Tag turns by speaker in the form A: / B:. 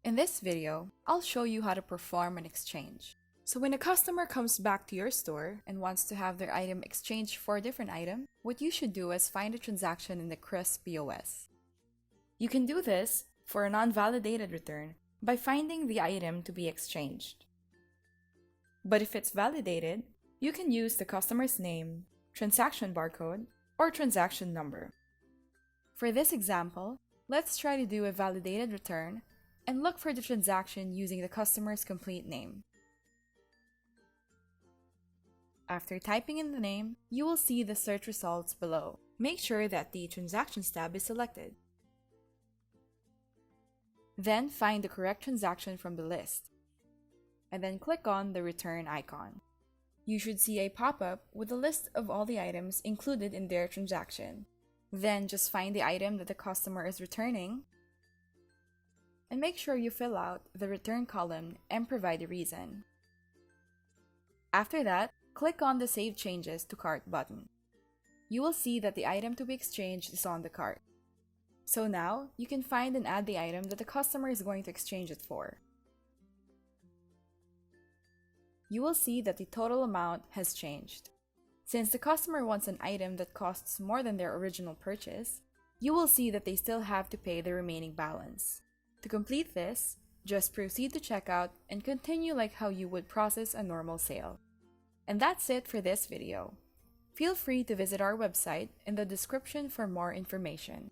A: In this video, I'll show you how to perform an exchange. So when a customer comes back to your store and wants to have their item exchanged for a different item, what you should do is find a transaction in the KRISP POS. You can do this for a non-validated return by finding the item to be exchanged. But if it's validated, you can use the customer's name, transaction barcode, or transaction number. For this example, let's try to do a validated return and look for the transaction using the customer's complete name. After typing in the name, you will see the search results below. Make sure that the Transactions tab is selected. Then find the correct transaction from the list, and then click on the return icon. You should see a pop-up with a list of all the items included in their transaction. Then just find the item that the customer is returning, and make sure you fill out the return column and provide a reason. After that, click on the Save Changes to Cart button. You will see that the item to be exchanged is on the cart. So now, you can find and add the item that the customer is going to exchange it for. You will see that the total amount has changed. Since the customer wants an item that costs more than their original purchase, you will see that they still have to pay the remaining balance. To complete this, just proceed to checkout and continue like how you would process a normal sale. And that's it for this video. Feel free to visit our website in the description for more information.